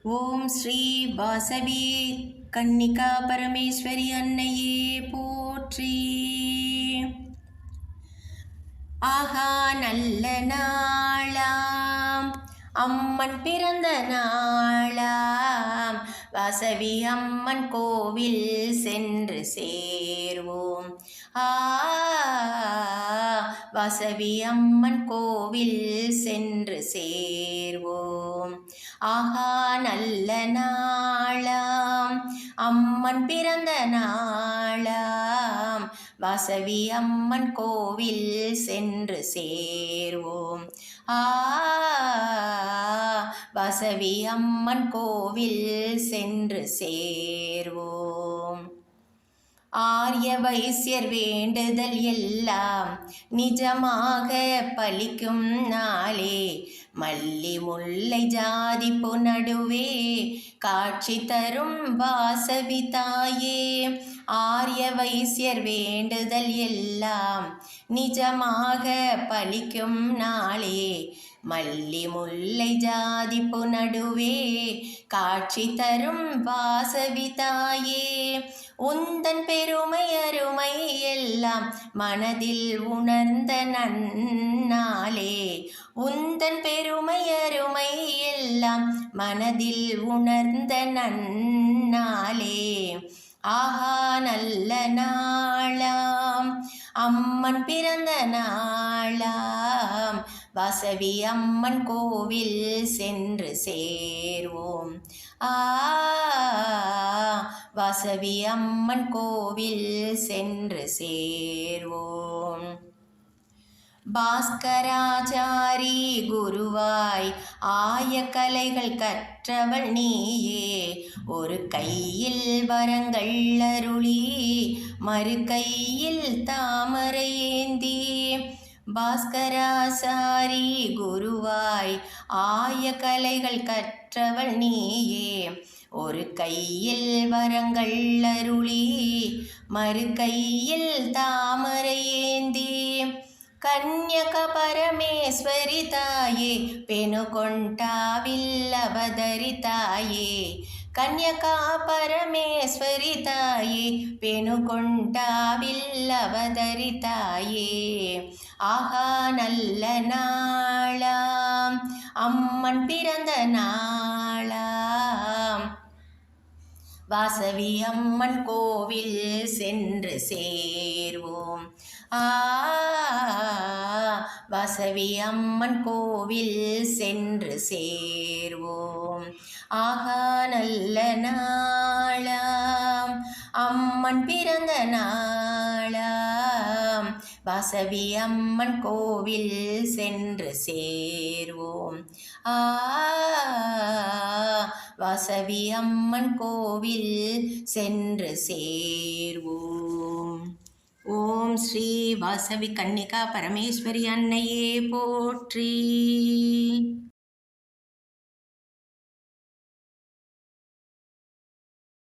ஓம் ஸ்ரீ வாசவி கன்னிகா பரமேஸ்வரி அன்னையே போற்றி. ஆகா நல்ல நாளாம் அம்மன் பிறந்த நாளாம், வாசவி அம்மன் கோவில் சென்று சேர்வோம். வாசவி அம்மன் கோவில் சென்று சேர்வோம். ஆகா நல்ல நாளாம் அம்மன் பிறந்த நாளாம், வாசவி அம்மன் கோவில் சென்று சேர்வோம். வாசவி அம்மன் கோவில் சென்று சேர்வோம். ஆரிய வைசியர் வேண்டுதல் எல்லாம் நிஜமாக பலிக்கும் நாளே, மல்லி முல்லை ஜாதி நடுவே காட்சி தரும் வாசவி தாயே. ஆரிய வைசியர் வேண்டுதல் எல்லாம் நிஜமாக பலிக்கும் நாளே, மல்லி முல்லை ஜாதி நடுவே காட்சி தரும் வாசவி தாயே. உந்தன் பெருமை அருமை எல்லாம் மனதில் உணர்ந்த நன்னாளே, உந்தன் பெருமை அருமை எல்லாம் மனதில் உணர்ந்த நன்னாளே. ஆஹா நல்ல நாளாம் அம்மன் பிறந்த நாளாம், வாசவி அம்மன் கோவில் சென்று சேர்வோம். வாசவி அம்மன் கோவில் சென்று சேர்வோம். பாஸ்கராச்சாரி குருவாய் ஆய கலைகள் கற்றவள் நீயே, ஒரு கையில் வரங்கள் அருளி மறு கையில் தாமரை ஏந்தி. பாஸ்கராச்சாரி குருவாய் ஆய கலைகள் கற்றவள் நீயே, ஒரு கையில் வரங்கள் அருளி மறு கையில் தாமரை ஏந்தி. கன்யக பரமேஸ்வரி தாயே, பெணுகொண்டாவில் அவதரித்தாயே. கன்யகா பரமேஸ்வரி தாயே, பெணுகொண்டாவில் அவதரித்தாயே. ஆகா நல்ல நாளாம் அம்மன் பிறந்த நாளாம், வாசவி அம்மன் கோவில் சென்று சேர்வோம். வாசவி அம்மன் கோவில் சென்று சேர்வோம். ஆகா நல்ல நாளாம் அம்மன் பிறந்த நாளாம், வாசவி அம்மன் கோவில் சென்று சேர்வோம். வாசவி அம்மன் கோவில் சென்று சேர்வோம். ஓம் ஸ்ரீ வாசவி கன்னிகா பரமேஸ்வரி அன்னையே போற்றி.